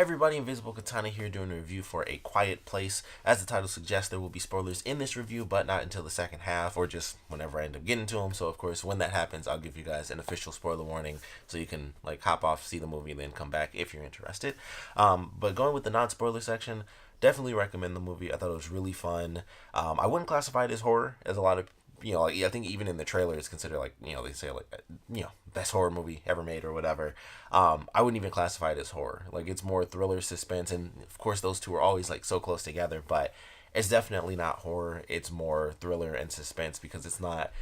everybody, Invisiblekatana here doing a review for A Quiet Place. As the title suggests, there will be spoilers in this review, but not until the second half, or just whenever I end up getting to them. So, of course, when that happens, I'll give you guys an official spoiler warning, so you can hop off, see the movie, and then come back if you're interested. But going with the non-spoiler section, definitely recommend the movie. I thought it was really fun. I wouldn't classify it as horror, as a lot of I think even in the trailer it's considered they say best horror movie ever made or whatever. I wouldn't even classify it as horror. It's more thriller, suspense, and of course those two are always so close together. But it's definitely not horror. It's more thriller and suspense because it's not.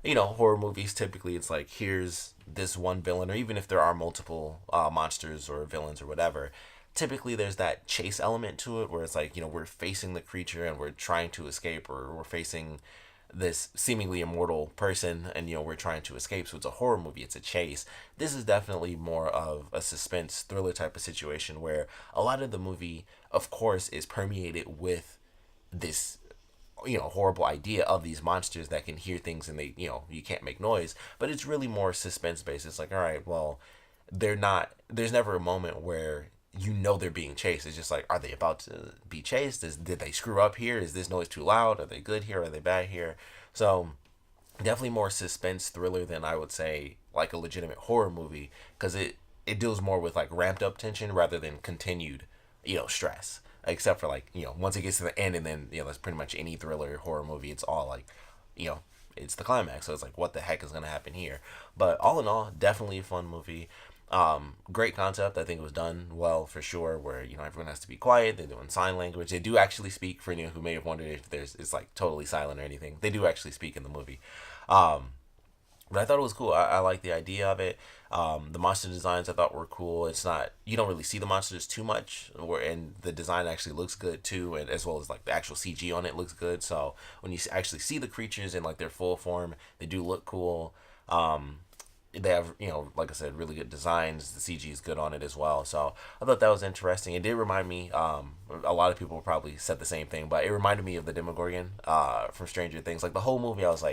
Horror movies typically it's here's this one villain, or even if there are multiple monsters or villains or whatever. Typically, there's that chase element to it where it's we're facing the creature and we're trying to escape, or we're facing this seemingly immortal person and we're trying to escape. So it's a horror movie, it's a chase. This is definitely more of a suspense thriller type of situation where a lot of the movie of course is permeated with this horrible idea of these monsters that can hear things and they you can't make noise, but it's really more suspense based. It's all right, well, there's never a moment where they're being chased. It's just are they about to be chased? Did they screw up here? Is this noise too loud? Are they good here? Are they bad here? So definitely more suspense thriller than I would say a legitimate horror movie, because it deals more with ramped up tension rather than continued stress. Except for once it gets to the end, and then that's pretty much any thriller horror movie. It's all it's the climax. So it's what the heck is gonna happen here? But all in all, definitely a fun movie. Great concept. I think it was done well for sure. Where everyone has to be quiet. They're doing sign language. They do actually speak. For who may have wondered if it's totally silent or anything, they do actually speak in the movie. But I thought it was cool. I like the idea of it. The monster designs I thought were cool. It's not, you don't really see the monsters too much, and the design actually looks good too, and as well as the actual CG on it looks good. So when you actually see the creatures in their full form, they do look cool. They have, like I said, really good designs. The CG is good on it as well. So I thought that was interesting. It did remind me, a lot of people probably said the same thing, but it reminded me of the Demogorgon from Stranger Things. The whole movie, I was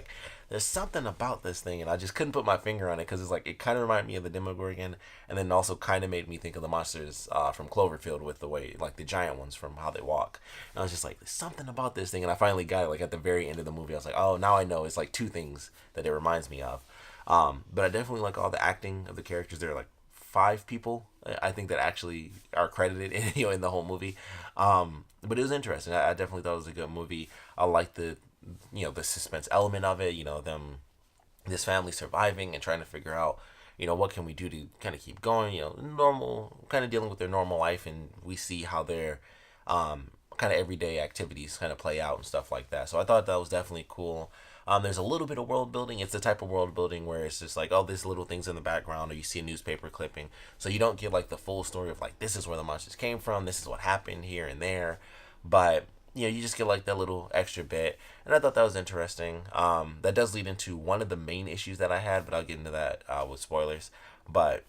there's something about this thing, and I just couldn't put my finger on it, because it's it kind of reminded me of the Demogorgon, and then also kind of made me think of the monsters from Cloverfield, with the way, the giant ones from how they walk. And I was just there's something about this thing, and I finally got it, at the very end of the movie. I was oh, now I know. It's two things that it reminds me of. But I definitely like all the acting of the characters. There are 5 people, I think, that actually are credited in the whole movie. But it was interesting. I definitely thought it was a good movie. I like the the suspense element of it. This family surviving and trying to figure out what can we do to kind of keep going. Normal, kind of dealing with their normal life, and we see how their kind of everyday activities kind of play out and stuff like that. So I thought that was definitely cool. There's a little bit of world building. It's the type of world building where it's just oh, there's little things in the background, or you see a newspaper clipping. So you don't get the full story of this is where the monsters came from, this is what happened here and there. But you just get that little extra bit, and I thought that was interesting. That does lead into one of the main issues that I had, but I'll get into that with spoilers. But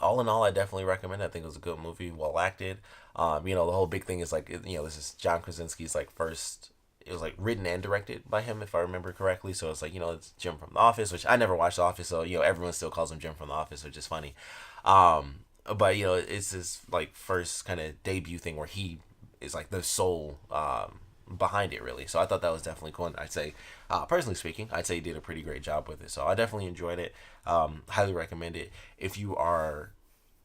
all in all, I definitely recommend it. I think it was a good movie, well acted. The whole big thing is this is John Krasinski's first. It was written and directed by him, if I remember correctly. So it's it's Jim from The Office, which I never watched The Office, so everyone still calls him Jim from The Office, which is funny. But it's his first kind of debut thing where he is the soul behind it, really. So I thought that was definitely cool. And I'd say, personally speaking, I'd say he did a pretty great job with it. So I definitely enjoyed it. Highly recommend it. If you are,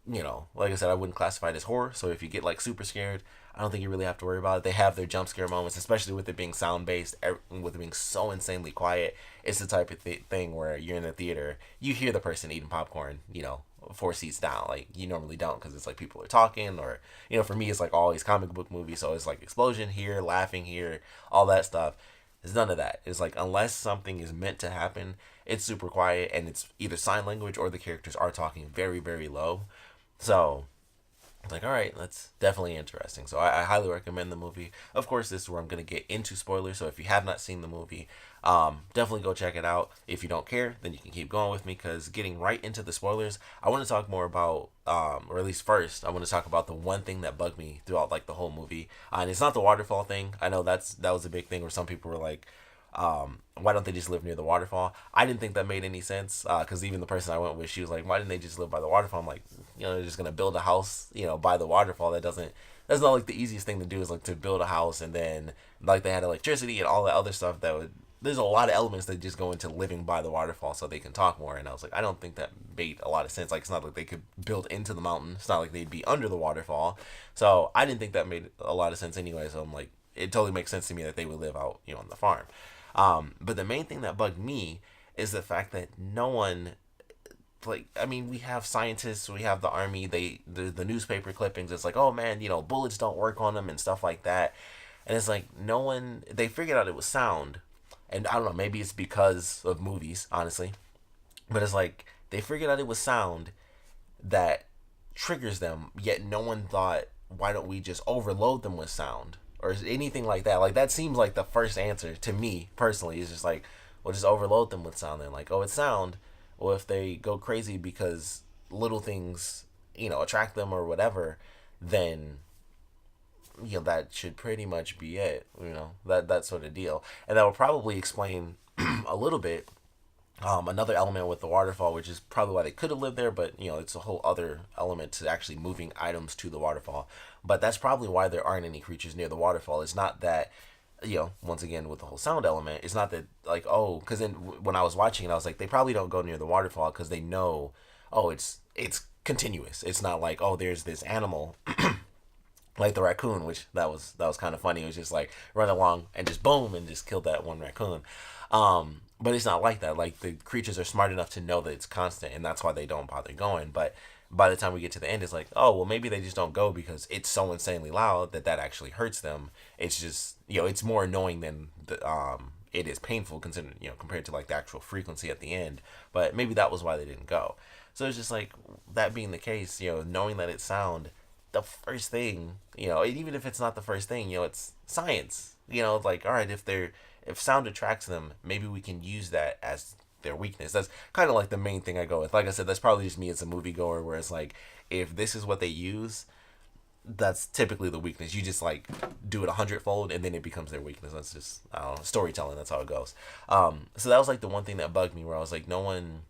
like I said, I wouldn't classify it as horror. So if you get super scared, I don't think you really have to worry about it. They have their jump scare moments, especially with it being sound based, with it being so insanely quiet. It's the type of thing where you're in a theater, you hear the person eating popcorn, 4 seats down. You normally don't, because it's people are talking, or for me it's always comic book movies, so it's explosion here, laughing here, all that stuff. There's none of that. It's unless something is meant to happen, it's super quiet, and it's either sign language or the characters are talking very, very low. So all right, that's definitely interesting. So I highly recommend the movie. Of course, this is where I'm going to get into spoilers. So if you have not seen the movie, definitely go check it out. If you don't care, then you can keep going with me, because getting right into the spoilers, I want to talk more about, or at least first, I want to talk about the one thing that bugged me throughout the whole movie. And it's not the waterfall thing. I know that was a big thing where some people were Why don't they just live near the waterfall? I didn't think that made any sense, because even the person I went with, she was like, why didn't they just live by the waterfall? I'm like, they're just gonna build a house, by the waterfall. That's not like the easiest thing to do, is like to build a house, and then like they had electricity and all that other stuff that would. There's a lot of elements that just go into living by the waterfall so they can talk more. And I was like, I don't think that made a lot of sense. Like, it's not like they could build into the mountain. It's not like they'd be under the waterfall. So I didn't think that made a lot of sense anyway. So I'm like, it totally makes sense to me that they would live out, on the farm. But the main thing that bugged me is the fact that no one, like, I mean, we have scientists, we have the army, the newspaper clippings. It's like, oh man, bullets don't work on them and stuff like that. And it's like, no one, they figured out it was sound. And I don't know, maybe it's because of movies, honestly. But it's like, they figured out it was sound that triggers them, yet no one thought, why don't we just overload them with sound? Or anything like that. Like, that seems like the first answer to me, personally. Is just like, well, just overload them with sound. Then, like, oh, it's sound. Well, if they go crazy because little things, attract them or whatever, then that should pretty much be it, that sort of deal. And that will probably explain a little bit another element with the waterfall, which is probably why they could have lived there, but it's a whole other element to actually moving items to the waterfall. But that's probably why there aren't any creatures near the waterfall. It's not that, once again with the whole sound element, it's not that like, oh, because then when I was watching it, I was like, they probably don't go near the waterfall because they know, oh, it's continuous. It's not like, oh, there's this animal like the raccoon, which that was kind of funny. It was just like run along and just boom and just killed that one raccoon. But it's not like that. Like, the creatures are smart enough to know that it's constant, and that's why they don't bother going. But by the time we get to the end, it's like, oh, well, maybe they just don't go because it's so insanely loud that actually hurts them. It's just, it's more annoying than it is painful, considering, compared to like the actual frequency at the end. But maybe that was why they didn't go. So it's just like, that being the case, knowing that it's sound, the first thing, even if it's not the first thing, it's science. Like, all right, if sound attracts them, maybe we can use that as their weakness. That's kind of like the main thing I go with. Like I said, that's probably just me as a moviegoer, where it's like, if this is what they use, that's typically the weakness. You just like do it 100-fold, and then it becomes their weakness. That's just, I don't know, storytelling. That's how it goes. So that was like the one thing that bugged me, where I was like, no one,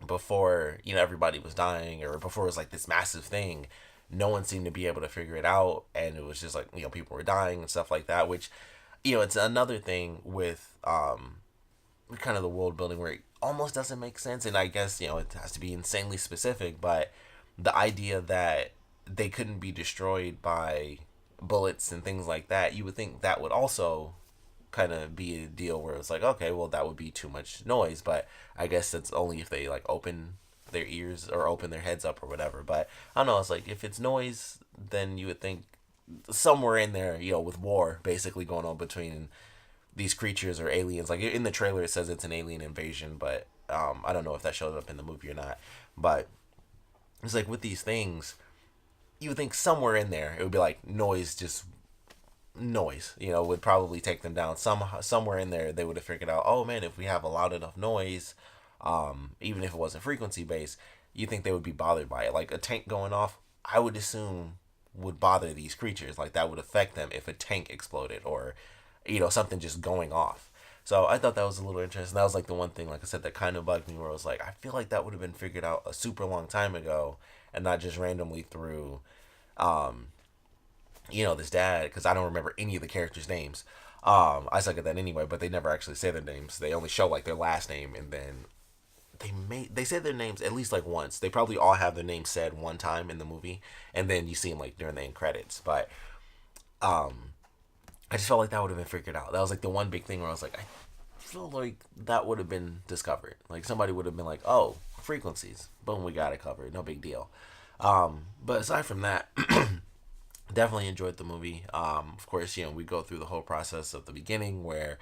before everybody was dying, or before it was like this massive thing, no one seemed to be able to figure it out, and it was just like, people were dying and stuff like that, which, it's another thing with kind of the world building where it almost doesn't make sense. And I guess, it has to be insanely specific, but the idea that they couldn't be destroyed by bullets and things like that, you would think that would also kind of be a deal where it's like, okay, well, that would be too much noise. But I guess that's only if they like open their ears or open their heads up or whatever. But I don't know, it's like, if it's noise, then you would think somewhere in there, with war basically going on between these creatures or aliens. Like, in the trailer it says it's an alien invasion, but I don't know if that showed up in the movie or not. But it's like, with these things, you would think somewhere in there it would be like noise, just noise, would probably take them down. Somewhere in there they would have figured out, oh man, if we have a loud enough noise, even if it wasn't frequency based, you think they would be bothered by it. Like, a tank going off, I would assume would bother these creatures. Like, that would affect them if a tank exploded, or something just going off. So I thought that was a little interesting. That was like the one thing, like I said, that kind of bugged me, where I was like, I feel like that would have been figured out a super long time ago, and not just randomly through this dad, because I don't remember any of the characters' names. I suck at that anyway, but they never actually say their names. They only show like their last name, and then they say their names at least like once. They probably all have their names said one time in the movie, and then you see them like during the end credits. But I just felt like that would have been figured out. That was like the one big thing where I was like, I feel like that would have been discovered. Like, somebody would have been like, oh, frequencies, boom, we got it covered, no big deal. But aside from that, definitely enjoyed the movie. Of course, we go through the whole process of the beginning where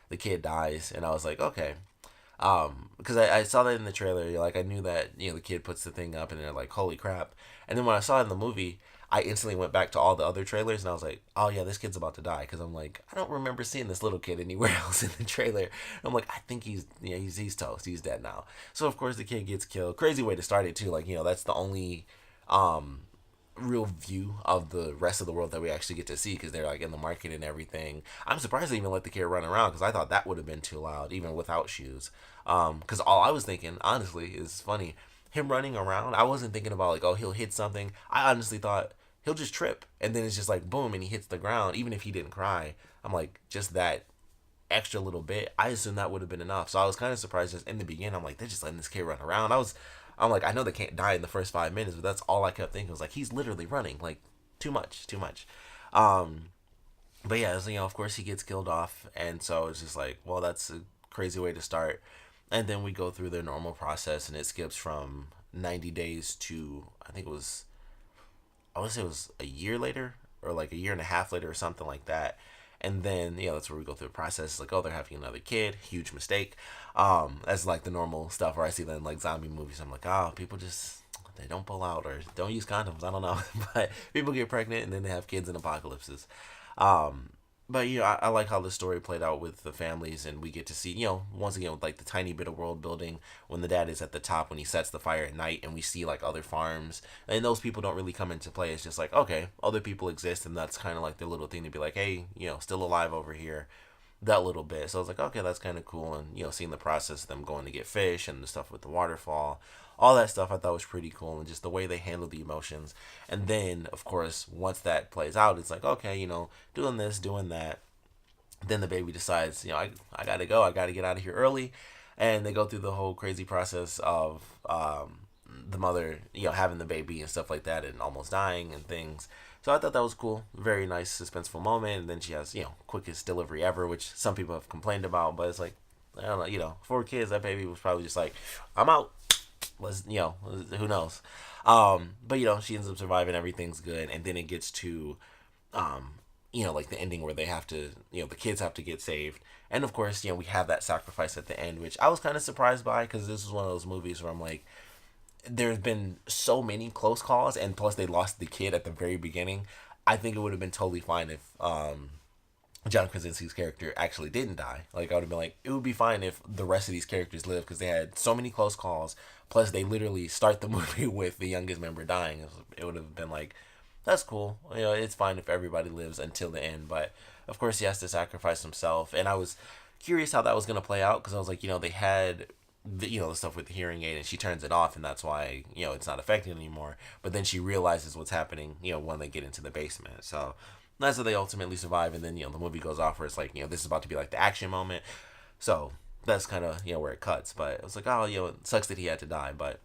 the kid dies, and I was like, okay. Because I saw that in the trailer, like, I knew that, the kid puts the thing up, and they're like, holy crap. And then when I saw it in the movie, I instantly went back to all the other trailers, and I was like, oh yeah, this kid's about to die. Because I'm like, I don't remember seeing this little kid anywhere else in the trailer. And I'm like, I think he's toast. He's dead now. So of course the kid gets killed. Crazy way to start it too. Like, that's the only real view of the rest of the world that we actually get to see because they're like in the market and everything. I'm surprised they even let the kid run around because I thought that would have been too loud even without shoes. Because all I was thinking, honestly, is funny. Him running around, I wasn't thinking about like, oh, he'll hit something. I honestly thought he'll just trip and then it's just like boom and he hits the ground. Even if he didn't cry, I'm like, just that extra little bit, I assumed that would have been enough. So I was kind of surprised just in the beginning. I'm like, they're just letting this kid run around. I'm like, I know they can't die in the first 5 minutes, but that's all I kept thinking was like, he's literally running. Like, too much, too much. Um, but yeah, so, of course he gets killed off, and so it's just like, well, that's a crazy way to start. And then we go through their normal process, and it skips from 90 days to I think it was I want to say it was a year later or like a year and a half later or something like that. And then, that's where we go through the process. It's like, oh, they're having another kid. Huge mistake. That's like the normal stuff where I see that in like zombie movies. I'm like, oh, people just, they don't pull out or don't use condoms. I don't know. But people get pregnant and then they have kids in apocalypses. Um, but I like how the story played out with the families, and we get to see, once again with like the tiny bit of world building when the dad is at the top when he sets the fire at night, and we see like other farms, and those people don't really come into play. It's just like, okay, other people exist, and that's kind of like their little thing to be like, hey, still alive over here, that little bit. So I was like, okay, that's kind of cool, and seeing the process of them going to get fish and the stuff with the waterfall, all that stuff I thought was pretty cool, and just the way they handle the emotions. And then, of course, once that plays out, it's like, okay, doing this, doing that. Then the baby decides, I gotta go, I gotta get out of here early. And they go through the whole crazy process of the mother, having the baby and stuff like that, and almost dying and things. So I thought that was cool. Very nice, suspenseful moment. And then she has, quickest delivery ever, which some people have complained about, but it's like, I don't know, 4 kids, that baby was probably just like, I'm out. Let's, who knows. But she ends up surviving, everything's good. And then it gets to like the ending where they have to, the kids have to get saved. And of course, we have that sacrifice at the end, which I was kind of surprised by, because this is one of those movies where I'm like, there's been so many close calls, and plus they lost the kid at the very beginning. I think it would have been totally fine if John Krasinski's character actually didn't die. Like, I would have been like, it would be fine if the rest of these characters live, because they had so many close calls. Plus, they literally start the movie with the youngest member dying. It would have been like, that's cool. It's fine if everybody lives until the end. But of course, he has to sacrifice himself. And I was curious how that was going to play out, because I was like, they had the stuff with the hearing aid, and she turns it off, and that's why it's not affecting anymore. But then she realizes what's happening when they get into the basement. So that's how they ultimately survive. And then the movie goes off where it's like, this is about to be like the action moment. So that's kind of where it cuts. But it was like, oh, it sucks that he had to die, but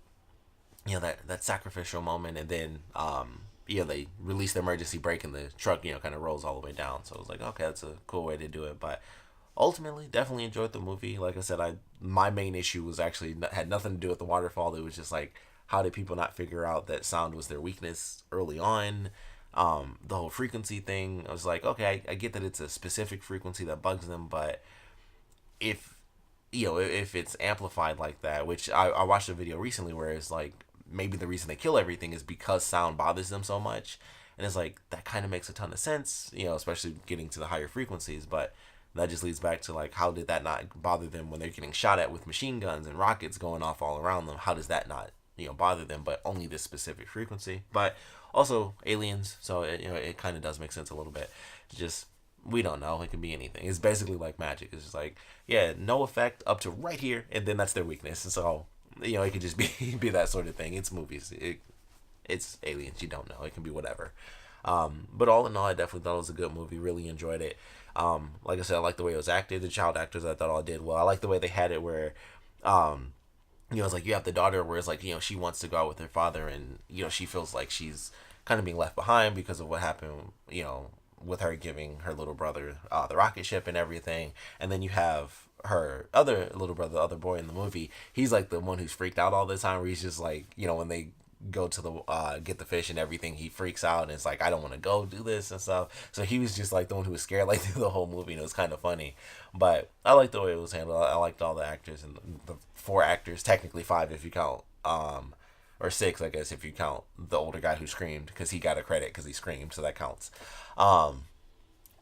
that sacrificial moment. And then they release the emergency brake, and the truck kind of rolls all the way down. So I was like, okay, that's a cool way to do it. But ultimately, definitely enjoyed the movie. Like I said, my main issue was actually had nothing to do with the waterfall. It was just like, how did people not figure out that sound was their weakness early on? The whole frequency thing, I was like, okay, I get that it's a specific frequency that bugs them, but if if it's amplified like that, which I watched a video recently where it's like, maybe the reason they kill everything is because sound bothers them so much, and it's like, that kind of makes a ton of sense, especially getting to the higher frequencies. But that just leads back to like, how did that not bother them when they're getting shot at with machine guns and rockets going off all around them? How does that not bother them, but only this specific frequency? But also aliens, so it kind of does make sense a little bit. Just, we don't know, it can be anything. It's basically like magic. It's just like, no effect up to right here, and then that's their weakness. And so it could just be that sort of thing. It's movies, it's aliens, you don't know, it can be whatever. But all in all, I definitely thought it was a good movie. Really enjoyed it. Like I said, I like the way it was acted. The child actors, I thought all did well. I like the way they had it where it's like, you have the daughter where it's like, she wants to go out with her father, and she feels like she's kind of being left behind because of what happened with her giving her little brother the rocket ship and everything. And then you have her other little brother, the other boy in the movie, he's like the one who's freaked out all the time, where he's just like, when they go to the get the fish and everything, he freaks out, and it's like, I don't want to go do this and stuff. So he was just like the one who was scared like through the whole movie, and it was kind of funny. But I liked the way it was handled. I liked all the actors, and the 4 actors, technically 5 if you count or 6, I guess, if you count the older guy who screamed, because he got a credit because he screamed, so that counts.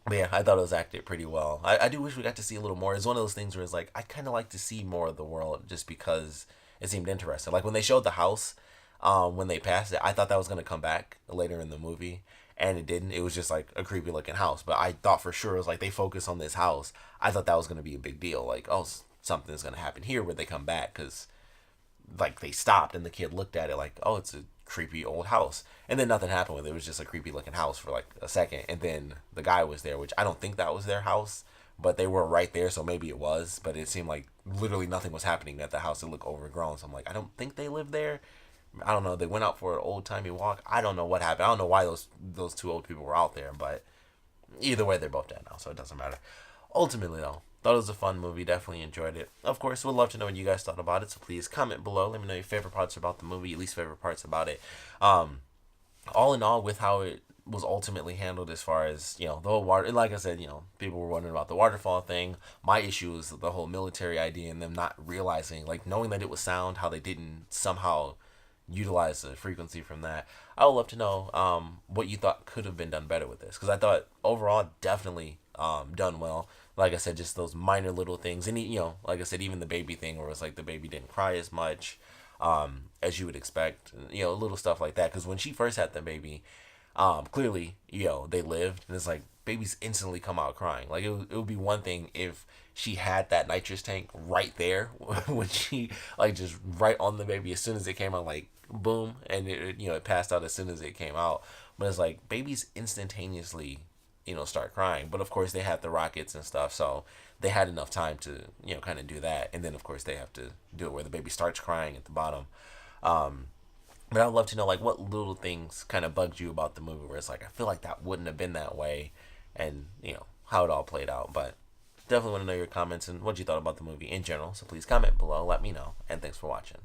But yeah, I thought it was acted pretty well. I do wish we got to see a little more. It's one of those things where it's like, I kind of like to see more of the world, just because it seemed interesting. Like when they showed the house, when they passed it. I thought that was gonna come back later in the movie, and it didn't. It was just like a creepy looking house. But I thought for sure it was like they focus on this house. I thought that was gonna be a big deal. Like, oh, something's gonna happen here where they come back, because like they stopped and the kid looked at it like, oh, it's a creepy old house, and then nothing happened with it. It was just a creepy looking house for like a second, and then the guy was there, which I don't think that was their house, but they were right there, so maybe it was. But it seemed like literally nothing was happening at the house. It looked overgrown, so I'm like, I don't think they lived there. I don't know. They went out for an old timey walk. I don't know what happened. I don't know why those two old people were out there, but either way, they're both dead now, so it doesn't matter. Ultimately, though, thought it was a fun movie. Definitely enjoyed it. Of course, would love to know what you guys thought about it. So please comment below. Let me know your favorite parts about the movie, your least favorite parts about it. All in all, with how it was ultimately handled, as far as the whole water. Like I said, people were wondering about the waterfall thing. My issue was the whole military idea and them not realizing, like knowing that it was sound, how they didn't somehow utilize the frequency from that. I would love to know what you thought could have been done better with this, because I thought overall definitely done well. Like I said, just those minor little things, and like I said, even the baby thing where it's like the baby didn't cry as much as you would expect, little stuff like that. Because when she first had the baby, clearly they lived, and it's like babies instantly come out crying. Like it would be one thing if she had that nitrous tank right there when she like just right on the baby as soon as it came out, like boom, and it passed out as soon as it came out. But it's like babies instantaneously start crying. But of course they had the rockets and stuff, so they had enough time to kind of do that. And then of course they have to do it where the baby starts crying at the bottom. But I'd love to know like what little things kind of bugged you about the movie where it's like, I feel like that wouldn't have been that way, and how it all played out. But definitely want to know your comments and what you thought about the movie in general. So please comment below, let me know, and thanks for watching.